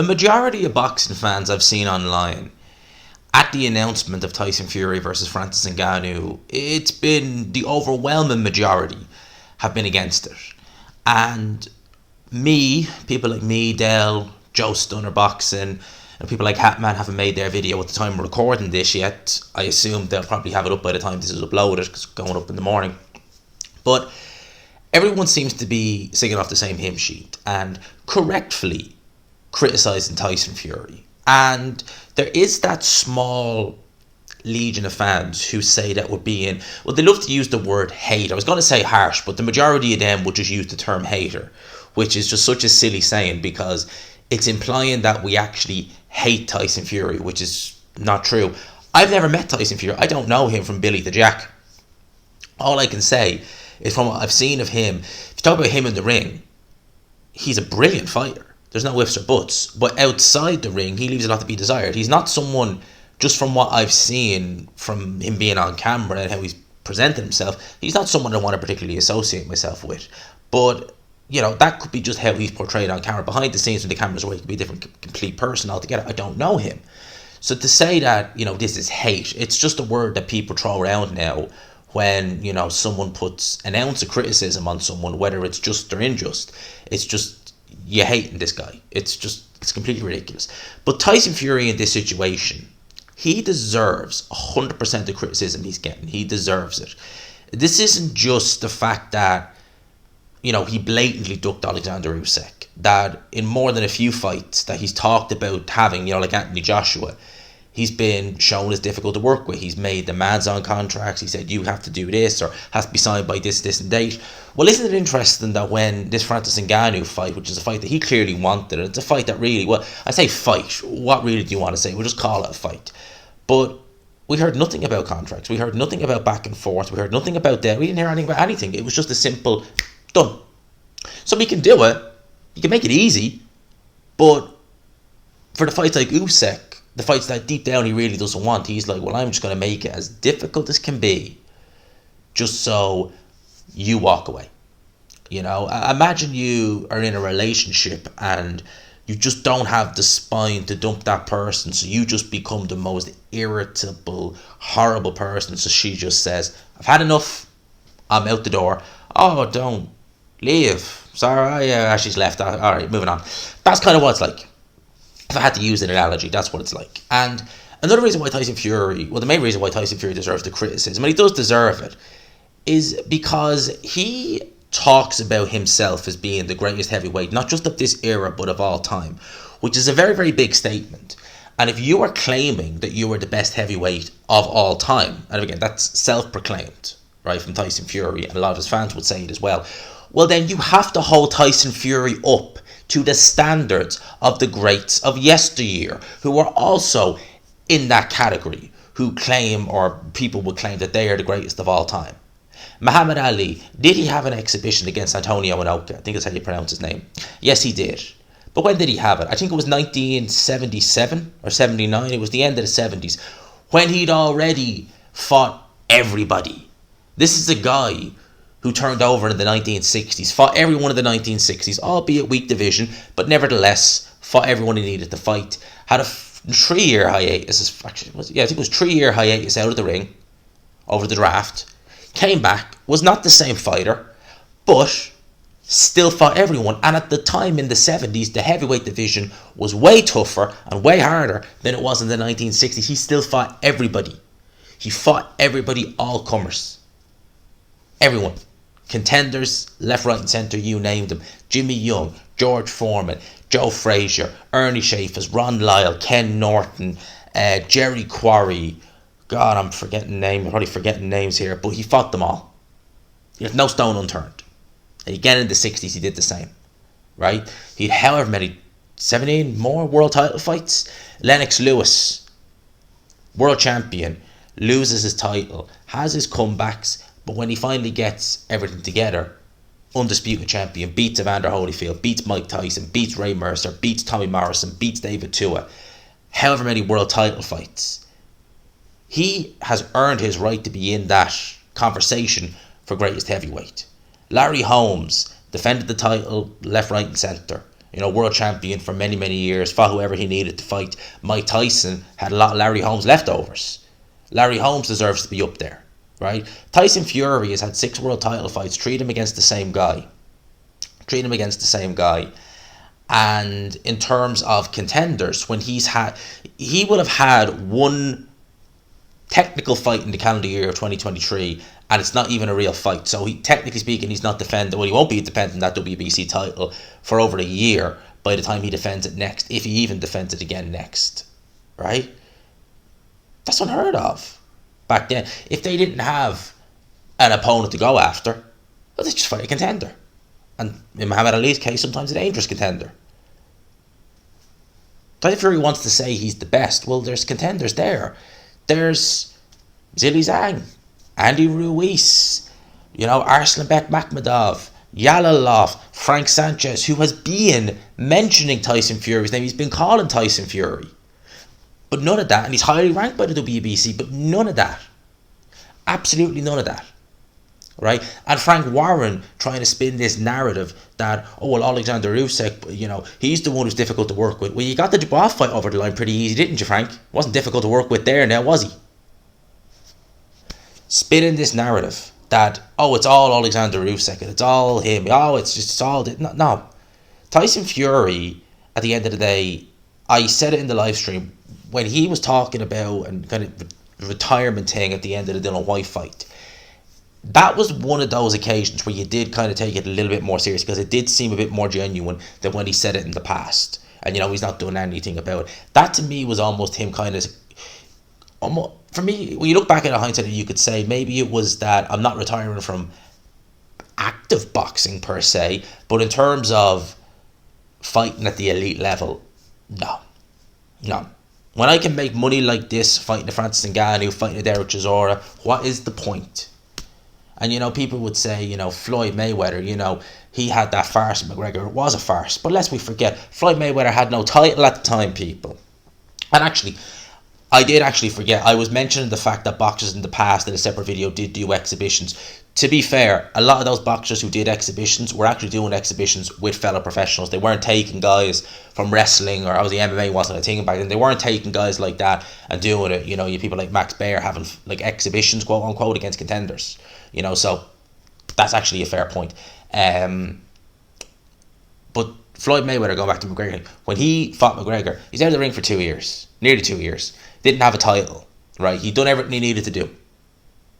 The majority of boxing fans I've seen online at the announcement of Tyson Fury versus Francis Ngannou, it's been the overwhelming majority have been against it. And people like me, Dell, Joe Stunner Boxing, and people like Hatman haven't made their video at the time of recording this yet. I assume they'll probably have it up by the time this is uploaded, because it's going up in the morning. But everyone seems to be singing off the same hymn sheet and correctly criticising Tyson Fury. And there is that small legion of fans who say that we're being, well, they love to use the word hate. I was going to say harsh, but the majority of them would just use the term hater, which is just such a silly saying, because it's implying that we actually hate Tyson Fury, which is not true. I've never met Tyson Fury. I don't know him from Billy the Jack. All I can say is from what I've seen of him, if you talk about him in the ring, he's a brilliant fighter. There's no ifs or buts. But outside the ring, he leaves a lot to be desired. He's not someone, just from what I've seen from him being on camera and how he's presented himself, he's not someone I want to particularly associate myself with. But, you know, that could be just how he's portrayed on camera. Behind the scenes, when the camera's away, he could be a different, complete person altogether. I don't know him. So to say that, you know, this is hate, it's just a word that people throw around now when, you know, someone puts an ounce of criticism on someone, whether it's just or unjust. It's just, you hating this guy. It's completely ridiculous. But Tyson Fury in this situation, he deserves 100% the criticism he's getting. He deserves it. This isn't just the fact that, you know, he blatantly ducked Alexander Usyk. That in more than a few fights that he's talked about having, you know, like Anthony Joshua, he's been shown as difficult to work with. He's made demands on contracts. He said, you have to do this, or has to be signed by this and date. Well, isn't it interesting that when this Francis Ngannou fight, which is a fight that he clearly wanted, it's a fight that really, well, I say fight, what really do you want to say? We'll just call it a fight. But we heard nothing about contracts. We heard nothing about back and forth. We heard nothing about that. We didn't hear anything about anything. It was just a simple, done. So we can do it. You can make it easy. But for the fights like Usyk, the fights that deep down he really doesn't want, he's like, well, I'm just going to make it as difficult as can be just so you walk away. You know, imagine you are in a relationship and you just don't have the spine to dump that person, so you just become the most irritable, horrible person. So she just says, I've had enough, I'm out the door. Oh, don't leave. Sorry, yeah, she's left. All right, moving on. That's kind of what it's like. If I had to use an analogy, that's what it's like. And another reason why Tyson Fury, well, the main reason why Tyson Fury deserves the criticism, and he does deserve it, is because he talks about himself as being the greatest heavyweight, not just of this era, but of all time, which is a very, very big statement. And if you are claiming that you are the best heavyweight of all time, and again, that's self-proclaimed, right, from Tyson Fury, and a lot of his fans would say it as well, well, then you have to hold Tyson Fury up to the standards of the greats of yesteryear, who are also in that category, who claim, or people would claim, that they are the greatest of all time. Muhammad Ali, did he have an exhibition against Antonio Inoka? I think that's how you pronounce his name. Yes, he did. But when did he have it? I think it was 1977 or 79. It was the end of the 70s, when he'd already fought everybody. This is a guy who turned over in the 1960s, fought everyone in the 1960s, albeit weak division, but nevertheless fought everyone he needed to fight. Had a 3-year hiatus, actually, I think it was 3-year hiatus out of the ring over the draft. Came back, was not the same fighter, but still fought everyone. And at the time in the 70s, the heavyweight division was way tougher and way harder than it was in the 1960s. He still fought everybody. He fought everybody, all comers. Everyone. Contenders, left, right and centre, you named them. Jimmy Young, George Foreman, Joe Frazier, Ernie Schaefers, Ron Lyle, Ken Norton, Jerry Quarry. God, I'm probably forgetting names here, but he fought them all. He left no stone unturned. And again in the 60s, he did the same, right? He had however many, 17 more world title fights. Lennox Lewis, world champion, loses his title, has his comebacks, but when he finally gets everything together, undisputed champion, beats Evander Holyfield, beats Mike Tyson, beats Ray Mercer, beats Tommy Morrison, beats David Tua, however many world title fights. He has earned his right to be in that conversation for greatest heavyweight. Larry Holmes defended the title left, right and centre. World champion for many, many years, fought whoever he needed to fight. Mike Tyson had a lot of Larry Holmes leftovers. Larry Holmes deserves to be up there, right? Tyson Fury has had 6 world title fights. Treat him against the same guy. And in terms of contenders, he will have had one technical fight in the calendar year of 2023, and it's not even a real fight. So technically speaking, he's not defending. Well, he won't be defending that WBC title for over a year by the time he defends it next, if he even defends it again next, right? That's unheard of back then. If they didn't have an opponent to go after, well, they just fight a contender. And in Muhammad Ali's case, sometimes a dangerous contender. Tyson Fury wants to say he's the best. Well, there's contenders there. There's Zhilei Zhang, Andy Ruiz, Arslanbek Makhmudov, Yalalov, Frank Sanchez, who has been mentioning Tyson Fury's name. He's been calling Tyson Fury. But none of that, and he's highly ranked by the WBC, but none of that. Absolutely none of that. Right? And Frank Warren trying to spin this narrative that, Alexander Usyk, he's the one who's difficult to work with. Well, you got the Dubois fight over the line pretty easy, didn't you, Frank? Wasn't difficult to work with there now, was he? Spinning this narrative that, it's all Alexander Usyk, and it's all him. It's all... No. Tyson Fury, at the end of the day, I said it in the live stream, when he was talking about and kind of the retirement thing at the end of the Dylan White fight, that was one of those occasions where you did kind of take it a little bit more serious, because it did seem a bit more genuine than when he said it in the past. And, he's not doing anything about it. That, to me, was almost him kind of... For me, when you look back at hindsight, you could say maybe it was that I'm not retiring from active boxing, per se, but in terms of fighting at the elite level, no. When I can make money like this, fighting a Francis Ngannou, fighting a Derek Chisora, what is the point? And, people would say, Floyd Mayweather, he had that farce with McGregor. It was a farce. But lest we forget, Floyd Mayweather had no title at the time, people. And actually, I did actually forget. I was mentioning the fact that boxers in the past, in a separate video, did do exhibitions. To be fair, a lot of those boxers who did exhibitions were actually doing exhibitions with fellow professionals. They weren't taking guys from wrestling, or obviously MMA wasn't a thing back then. They weren't taking guys like that and doing it. You people like Max Baer having like exhibitions, quote unquote, against contenders. So that's actually a fair point. But Floyd Mayweather, going back to McGregor, when he fought McGregor, he's out of the ring for 2 years, nearly 2 years. Didn't have a title, right? He'd done everything he needed to do,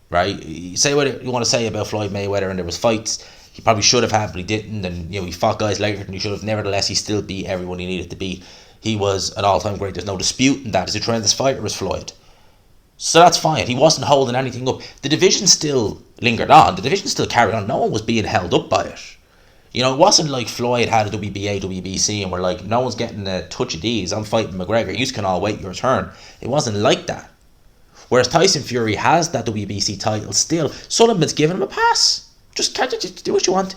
right? You say what you want to say about Floyd Mayweather, and there was fights he probably should have had, but he didn't. And he fought guys later than he should have. Nevertheless, he still beat everyone he needed to beat. He was an all-time great. There's no disputing that. He's a tremendous fighter, was Floyd. So that's fine. He wasn't holding anything up. The division still lingered on. The division still carried on. No one was being held up by it. It wasn't like Floyd had a WBA, WBC, and we're like, no one's getting a touch of these. I'm fighting McGregor. You can all wait your turn. It wasn't like that. Whereas Tyson Fury has that WBC title still. Sullivan's giving him a pass. Just do what you want.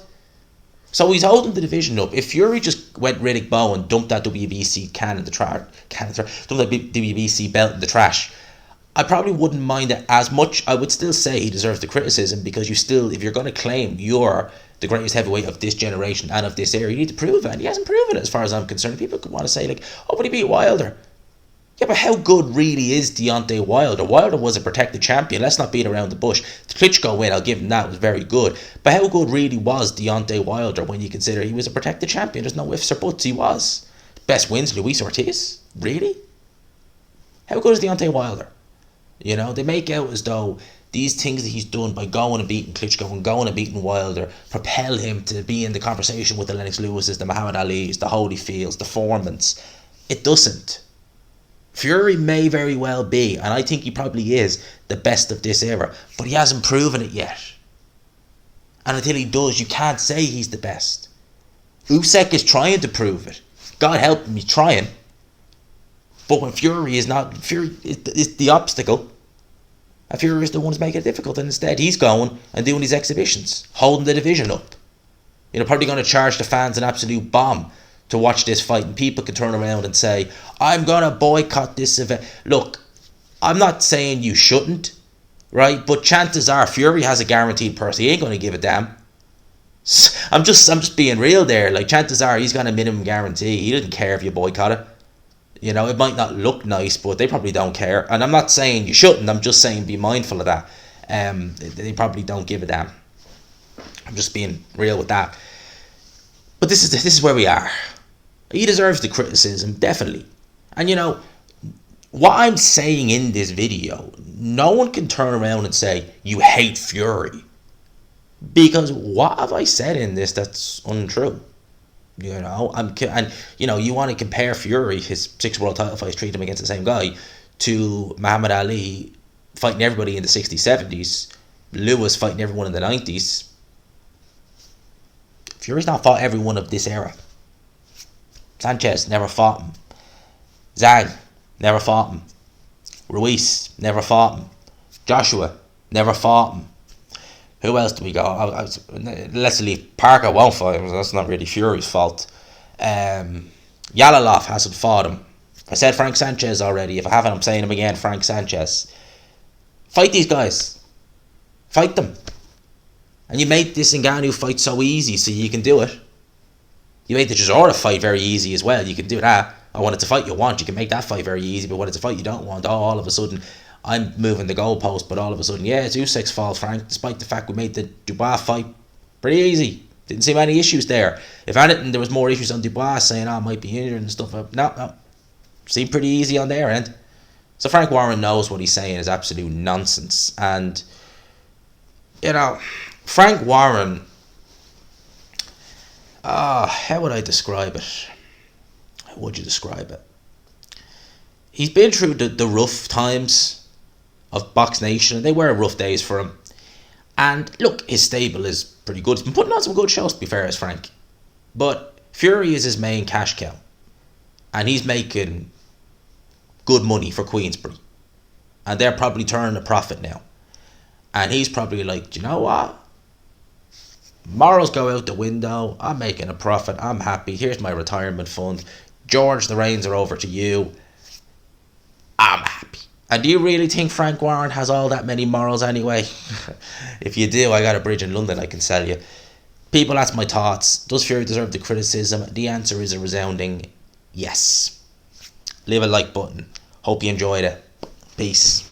So he's holding the division up. If Fury just went Riddick Bowe and dumped that WBC dumped that WBC belt in the trash, I probably wouldn't mind it as much. I would still say he deserves the criticism, because if you're going to claim you're the greatest heavyweight of this generation and of this era, you need to prove it. And he hasn't proven it, as far as I'm concerned. People could want to say, but he beat Wilder. Yeah, but how good really is Deontay Wilder? Wilder was a protected champion. Let's not beat around the bush. The Klitschko win, I'll give him that, was very good. But how good really was Deontay Wilder when you consider he was a protected champion? There's no ifs or buts, he was. Best wins, Luis Ortiz? Really? How good is Deontay Wilder? They make out as though these things that he's done by going and beating Klitschko and going and beating Wilder propel him to be in the conversation with the Lennox Lewises, the Muhammad Ali's, the Holyfields, the Foremans. It doesn't. Fury may very well be, and I think he probably is, the best of this era, but he hasn't proven it yet. And until he does, you can't say he's the best. Usyk is trying to prove it. God help him, he's trying. But when Fury is the obstacle, and Fury is the one who's making it difficult, and instead he's going and doing these exhibitions, holding the division up. Probably going to charge the fans an absolute bomb to watch this fight, and people can turn around and say, I'm going to boycott this event. Look, I'm not saying you shouldn't, right? But chances are Fury has a guaranteed purse. He ain't going to give a damn. I'm just being real there. Like, chances are he's got a minimum guarantee. He doesn't care if you boycott it. You know, it might not look nice, but they probably don't care. And I'm not saying you shouldn't. I'm just saying be mindful of that. They probably don't give a damn. I'm just being real with that. But this is where we are. He deserves the criticism, definitely. And you know, what I'm saying in this video, no one can turn around and say you hate Fury, because what have I said in this that's untrue? You know, and you know, you want to compare Fury, his 6 world title fights, treat him against the same guy, to Muhammad Ali fighting everybody in the 60s, 70s, Lewis fighting everyone in the 90s. Fury's not fought everyone of this era. Sanchez never fought him. Zhang never fought him. Ruiz never fought him. Joshua never fought him. Who else do we go? Let's leave. Parker won't fight him. That's not really Fury's fault. Yalalov hasn't fought him. I said Frank Sanchez already. If I haven't, I'm saying him again. Frank Sanchez. Fight these guys. Fight them. And you made this Ngannou fight so easy, so you can do it. You made the Chisora fight very easy as well. You can do that. I wanted to fight you want. You can make that fight very easy, but when it's a fight you don't want, all of a sudden I'm moving the goalpost, but all of a sudden, yeah, it's Usyk's fault, Frank, despite the fact we made the Dubois fight pretty easy. Didn't see many issues there. If anything, there was more issues on Dubois saying, I might be injured and stuff. No. Seemed pretty easy on their end. So Frank Warren knows what he's saying is absolute nonsense. And, you know, Frank Warren, how would I describe it? How would you describe it? He's been through the rough times of Box Nation. They were rough days for him. And look, his stable is pretty good. He's been putting on some good shows, to be fair, as Frank. But Fury is his main cash cow. And he's making good money for Queensbury. And they're probably turning a profit now. And he's probably like, do you know what? Morals go out the window. I'm making a profit. I'm happy. Here's my retirement fund. George, the reins are over to you. I'm happy. And do you really think Frank Warren has all that many morals anyway? If you do, I got a bridge in London I can sell you. People, that's my thoughts. Does Fury deserve the criticism? The answer is a resounding yes. Leave a like button. Hope you enjoyed it. Peace.